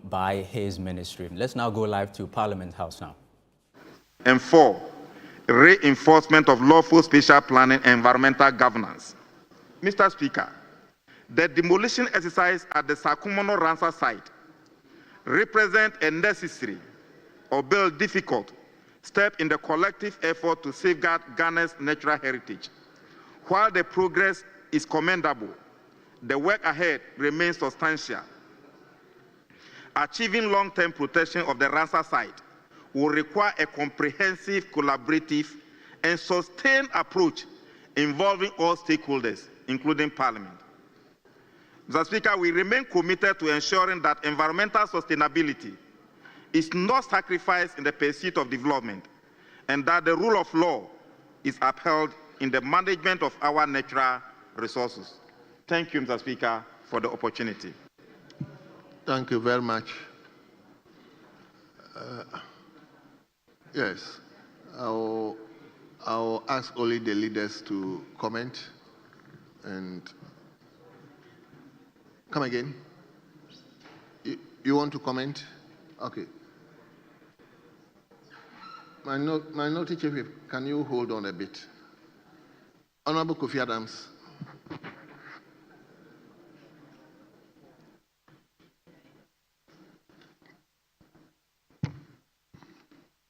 by his ministry. Let's now go live to Parliament House now. And 4, reinforcement of lawful spatial planning and environmental governance. Mr. Speaker, the demolition exercise at the Sakumo Ramsar site represents a necessary, albeit difficult, step in the collective effort to safeguard Ghana's natural heritage. While the progress is commendable, the work ahead remains substantial. Achieving long-term protection of the Ramsar site will require a comprehensive, collaborative, and sustained approach involving all stakeholders, including Parliament. Mr. Speaker, we remain committed to ensuring that environmental sustainability is not sacrificed in the pursuit of development, and that the rule of law is upheld in the management of our natural resources. Thank you, Mr. Speaker, for the opportunity. Thank you very much. Yes, I'll ask only the leaders to comment. And come again. You want to comment? Okay. Minority Chief Whip, can you hold on a bit? Honorable Kofi Adams.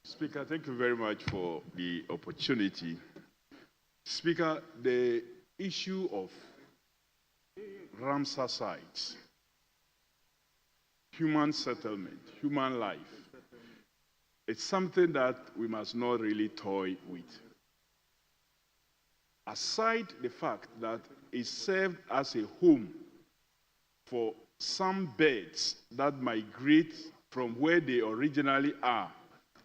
Speaker, thank you very much for the opportunity. Speaker, the issue of Ramsar sites, human settlement, human life, it's something that we must not really toy with. Aside the fact that it served as a home for some birds that migrate from where they originally are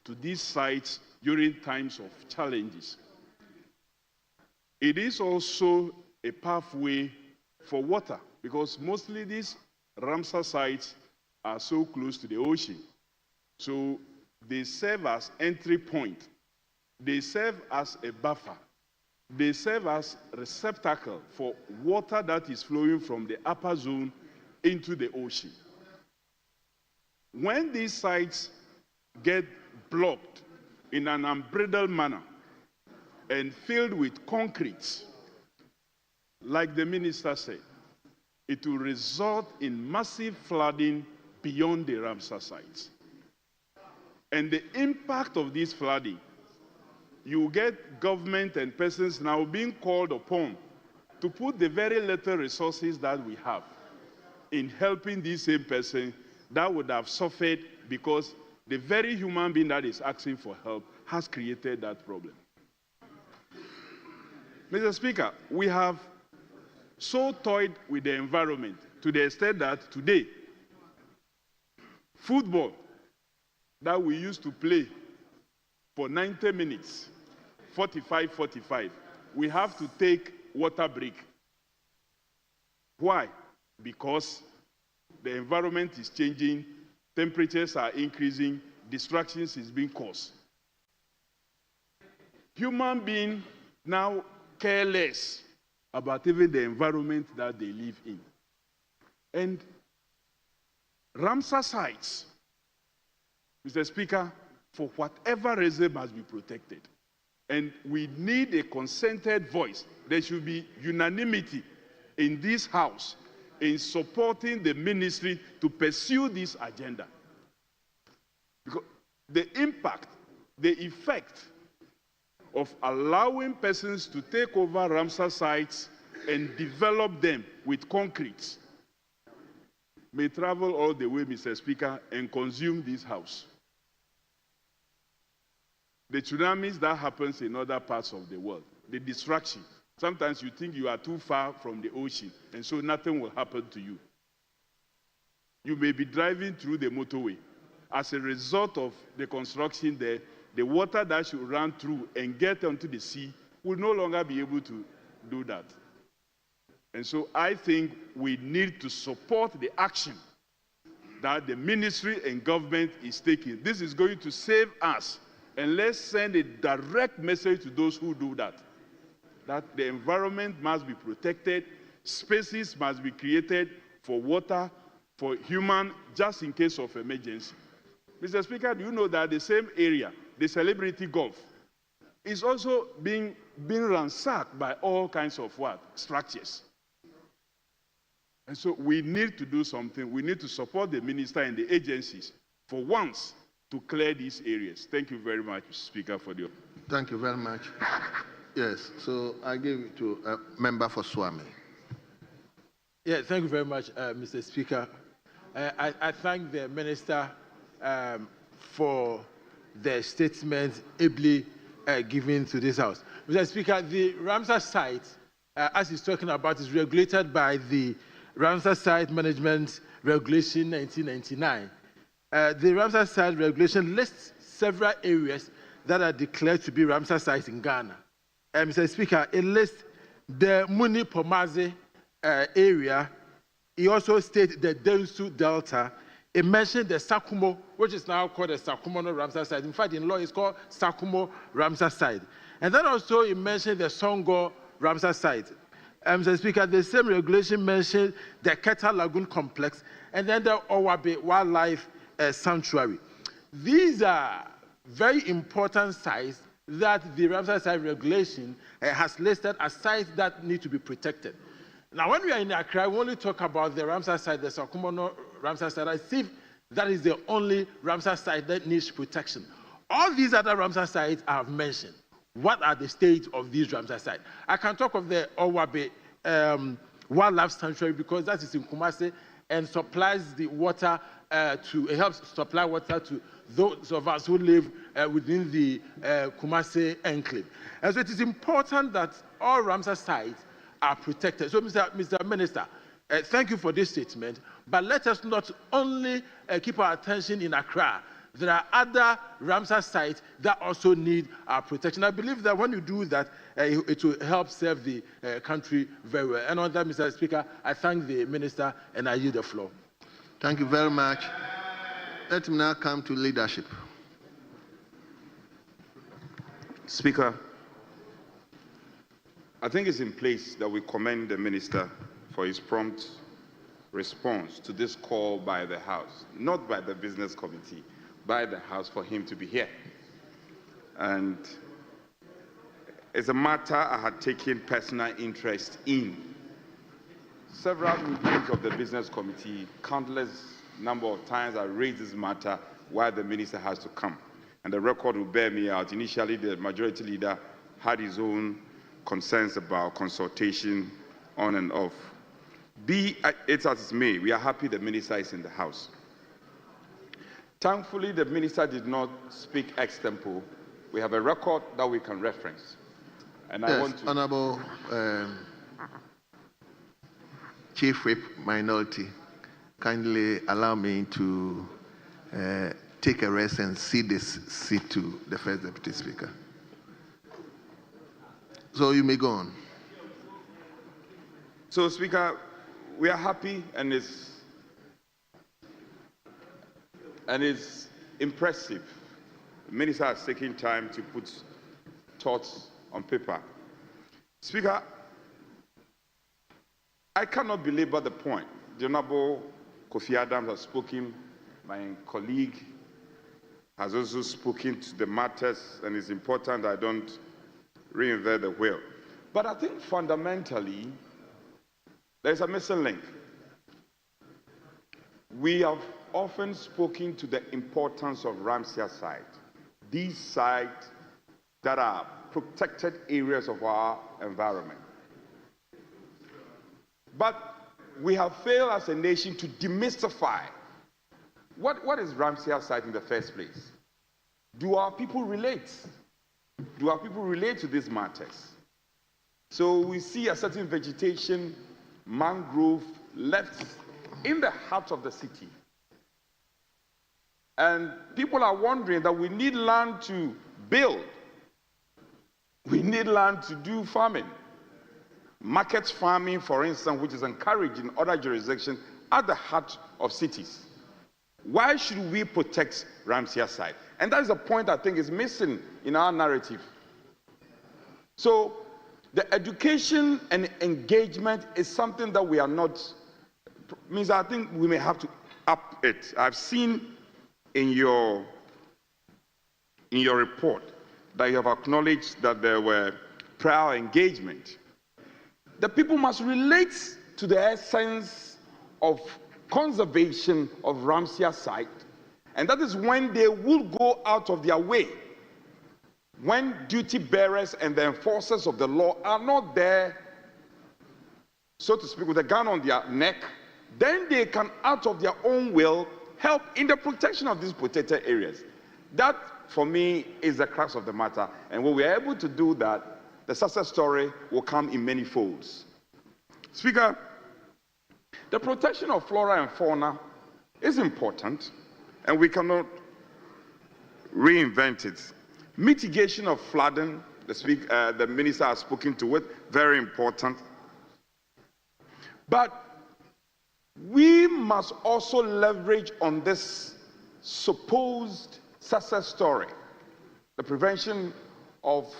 to these sites during times of challenges. It is also a pathway for water, because mostly these Ramsar sites are so close to the ocean. So they serve as entry point. They serve as a buffer. They serve as receptacle for water that is flowing from the upper zone into the ocean. When these sites get blocked in an unbridled manner and filled with concrete, like the minister said, it will result in massive flooding beyond the Ramsar sites. And the impact of this flooding, you get government and persons now being called upon to put the very little resources that we have in helping this same person that would have suffered because the very human being that is asking for help has created that problem. Mr. Speaker, we have so toyed with the environment to the extent that today, football that we used to play for 90 minutes, 45, we have to take water break. Why? Because the environment is changing, temperatures are increasing, distractions is being caused. Human beings now care less about even the environment that they live in. And Ramsar sites, Mr. Speaker, for whatever reason must be protected. And we need a consented voice. There should be unanimity in this House in supporting the ministry to pursue this agenda. Because the impact, the effect of allowing persons to take over Ramsar sites and develop them with concrete may travel all the way, Mr. Speaker, and consume this House. The tsunamis that happens in other parts of the world, the distraction. Sometimes you think you are too far from the ocean, and so nothing will happen to you. You may be driving through the motorway. As a result of the construction there, the water that should run through and get onto the sea will no longer be able to do that. And so I think we need to support the action that the ministry and government is taking. This is going to save us. And let's send a direct message to those who do that. That the environment must be protected, spaces must be created for water, for human, just in case of emergency. Mr. Speaker, do you know that the same area, the celebrity Govt, is also being ransacked by all kinds of what? Structures. And so we need to do something. We need to support the minister and the agencies for once to clear these areas. Thank you very much, Mr. Speaker, for the... Thank you very much. Yes, so I give it to a member for Swami. Yeah, thank you very much, Mr. Speaker. I thank the minister for the statement ably given to this House. Mr. Speaker, the Ramsar site, as he's talking about, is regulated by the Ramsar Site Management Regulation 1999. The Ramsar Site Regulation lists several areas that are declared to be Ramsar sites in Ghana. Mr. Speaker, it lists the Muni Pomaze area. It also states the Densu Delta. It mentioned the Sakumo, which is now called the Sakumo Ramsar site. In fact, in law, it's called Sakumo Ramsar site. And then also it mentioned the Songo Ramsar site. Mr. Speaker, the same regulation mentioned the Keta Lagoon Complex and then the Owabe Wildlife Sanctuary. These are very important sites that the Ramsar site regulation has listed as sites that need to be protected. Now, when we are in Accra, we only talk about the Ramsar site, the Sakumo Ramsar site, as if that is the only Ramsar site that needs protection. All these other Ramsar sites I have mentioned. What are the state of these Ramsar sites? I can talk of the Owabe Wildlife Sanctuary because that is in Kumasi and supplies the water it helps supply water to those of us who live within the Kumasi enclave. And so it is important that all Ramsar sites are protected. So, Mr. Minister, thank you for this statement, but let us not only keep our attention in Accra. There are other Ramsar sites that also need our protection. I believe that when you do that, it will help serve the country very well. And on that, Mr. Speaker, I thank the minister and I yield the floor. Thank you very much. Let me now come to leadership. Speaker, I think it's in place that we commend the minister for his prompt response to this call by the House, not by the Business Committee, by the House for him to be here. And it's a matter I had taken personal interest in. Several meetings of the Business Committee, countless number of times I raised this matter why the minister has to come. And the record will bear me out. Initially, the majority leader had his own concerns about consultation on and off. Be it as it may, we are happy the minister is in the House. Thankfully, the minister did not speak ex-tempo. We have a record that we can reference. And yes, I want to... Honorable Chief Whip Minority, kindly allow me to take a rest and cede this seat to the First Deputy Speaker. So you may go on. So, Speaker, we are happy and it's impressive. The minister has taken time to put thoughts on paper. Speaker, I cannot belabor the point. The Honorable Kofi Adams has spoken. My colleague has also spoken to the matters, and it's important I don't reinvent the wheel. But I think fundamentally, there's a missing link. We have often spoken to the importance of Ramsar site. These sites that are protected areas of our environment. But we have failed as a nation to demystify what is Ramsar site in the first place. Do our people relate? Do our people relate to these matters? So we see a certain vegetation, mangrove, left in the heart of the city. And people are wondering that we need land to build. We need land to do farming. Market farming, for instance, which is encouraged in other jurisdictions at the heart of cities. Why should we protect Ramsar site? And that is a point I think is missing in our narrative. So the education and engagement is something that we are not, means I think we may have to up it. I've seen in your report that you have acknowledged that there were prior engagement. The people must relate to the essence of conservation of Ramsar site, and that is when they will go out of their way. When duty bearers and the enforcers of the law are not there, so to speak, with a gun on their neck, then they can, out of their own will, help in the protection of these protected areas. That, for me, is the crux of the matter. And when we are able to do that, the success story will come in many folds. Speaker, the protection of flora and fauna is important, and we cannot reinvent it. Mitigation of flooding, the minister has spoken to it, very important. But we must also leverage on this supposed success story, the prevention of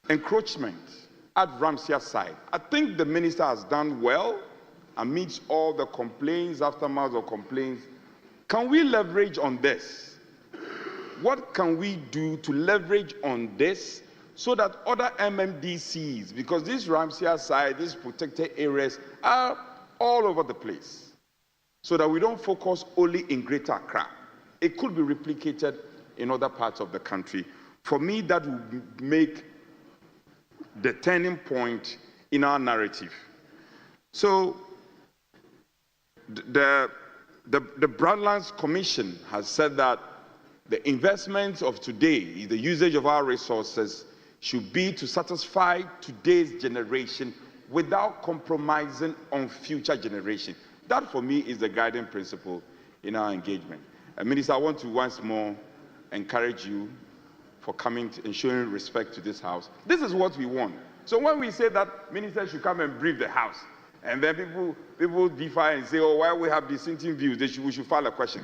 encroachment at Ramsar site. I think the minister has done well amidst all the complaints, aftermath of complaints. Can we leverage on this? What can we do to leverage on this so that other MMDCs, because this Ramsar site, these protected areas are all over the place, so that we don't focus only in Greater Accra. It could be replicated in other parts of the country. For me, that would make the turning point in our narrative. So the Broadlands Commission has said that the investments of today, the usage of our resources, should be to satisfy today's generation without compromising on future generations. That, for me, is the guiding principle in our engagement. Minister, I want to once more encourage you for coming and showing respect to this House. This is what we want. So when we say that ministers should come and brief the House, and then people defy and say, oh, why we have dissenting views, we should file a question.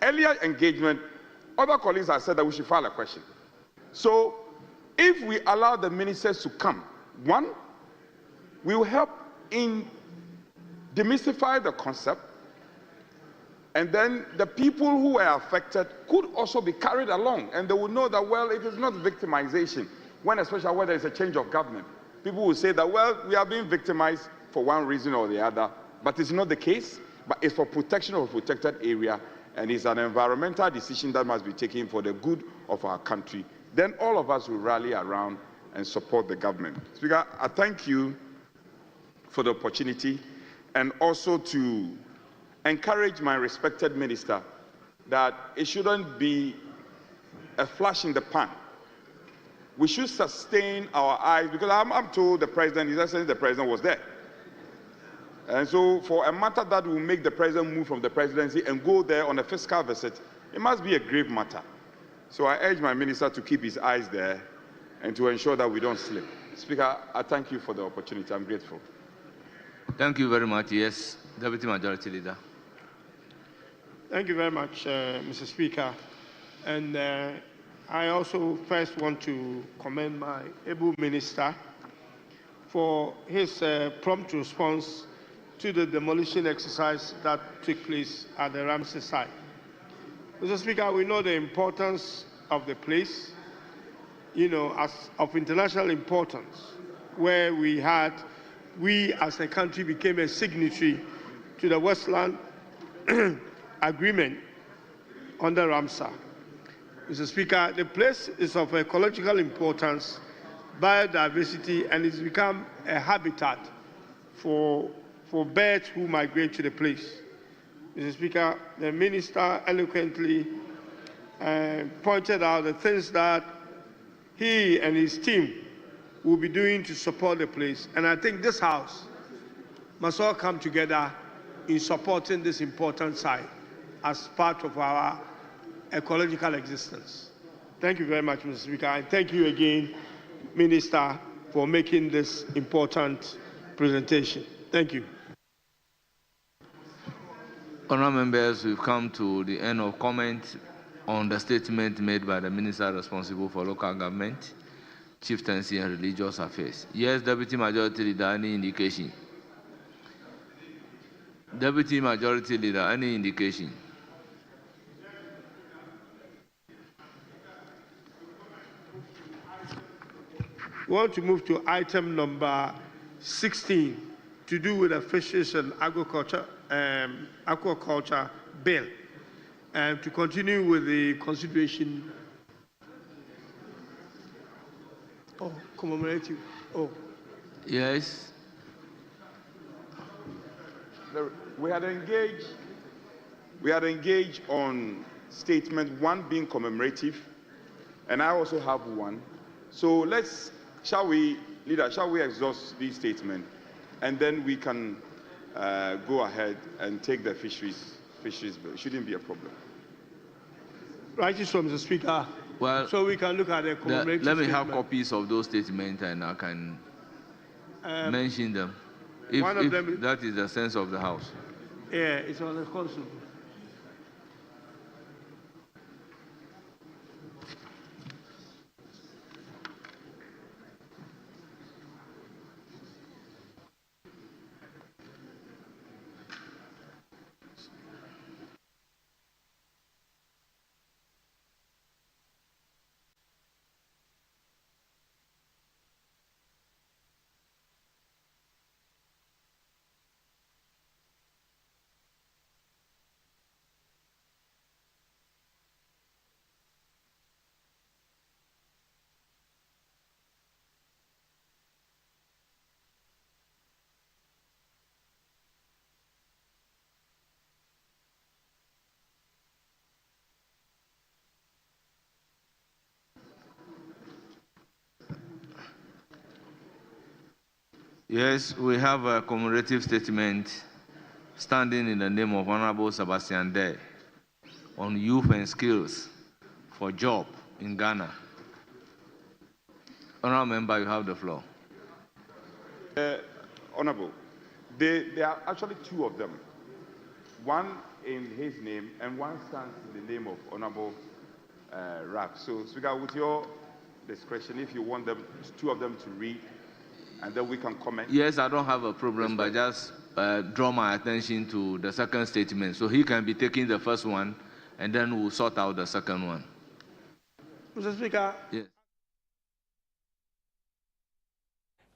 Earlier engagement, other colleagues have said that we should file a question. So if we allow the ministers to come, one, we will help in demystify the concept, and then the people who were affected could also be carried along, and they will know that, well, it is not victimization, especially when there is a change of government. People will say that, well, we are being victimized for one reason or the other, but it's not the case, but it's for protection of a protected area, and it's an environmental decision that must be taken for the good of our country. Then all of us will rally around and support the government. Speaker, I thank you for the opportunity, and also to encourage my respected minister that it shouldn't be a flash in the pan. We should sustain our eyes, because I'm told the president, His Excellency the president was there. And so for a matter that will make the president move from the presidency and go there on a fiscal visit, it must be a grave matter. So I urge my minister to keep his eyes there and to ensure that we don't slip. Speaker, I thank you for the opportunity. I'm grateful. Thank you very much. Yes, Deputy Majority Leader. Thank you very much, Mr. Speaker. And I also first want to commend my able minister for his prompt response to the demolition exercise that took place at the Ramsar site. Mr. Speaker, we know the importance of the place, as of international importance, where we as a country became a signatory to the Westland Agreement under Ramsar. Mr. Speaker, the place is of ecological importance, biodiversity, and it's become a habitat for birds who migrate to the place. Mr. Speaker, the minister eloquently pointed out the things that he and his team will be doing to support the place. And I think this House must all come together in supporting this important site as part of our ecological existence. Thank you very much, Mr. Speaker, and thank you again, Minister, for making this important presentation. Thank you. Honourable members, we've come to the end of comment on the statement made by the Minister responsible for local government, chieftaincy and religious affairs. Yes, Deputy Majority Leader, any indication? Deputy Majority Leader, any indication? We want to move to item number 16 to do with the fisheries and aquaculture bill, and to continue with the consideration. Oh, commemorative. Oh, Yes. We had engaged on statement 1 being commemorative, and I also have one. So shall we exhaust these statements, and then we can go ahead and take the fisheries bill. It shouldn't be a problem. right, so Mr. Speaker. Well, so we can look at the commemorative let me statement. have copies of those statements, and I can mention them. If them, that is the sense of the House. Yeah, it's on the console. Yes, we have a commemorative statement standing in the name of Honorable Sebastian Day on youth and skills for job in Ghana. Honorable Member, you have the floor. Honorable, there are actually 2 of them. One in his name, and one stands in the name of Honorable Rap. So, Speaker, with your discretion, if you want 2 of them to read, and then we can comment. Yes, I don't have a problem, but just draw my attention to the second statement. So he can be taking the first one, and then we'll sort out the second one. Mr. Speaker. Yes.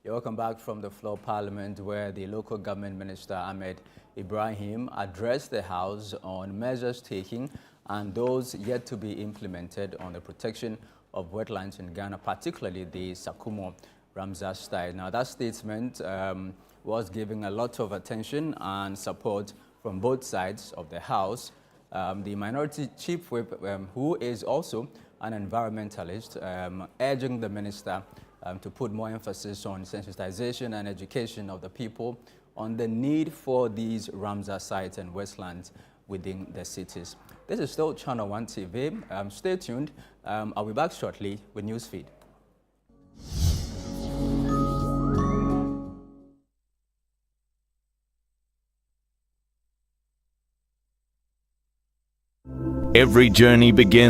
You're welcome back from the floor Parliament, where the local government minister Ahmed Ibrahim addressed the House on measures taken and those yet to be implemented on the protection of wetlands in Ghana, particularly the Sakumo Ramsar style. Now, that statement was giving a lot of attention and support from both sides of the House. The Minority Chief Whip, who is also an environmentalist, urging the minister to put more emphasis on sensitization and education of the people on the need for these Ramsar sites and wetlands within the cities. This is still Channel 1 TV. Stay tuned. I'll be back shortly with Newsfeed. Every journey begins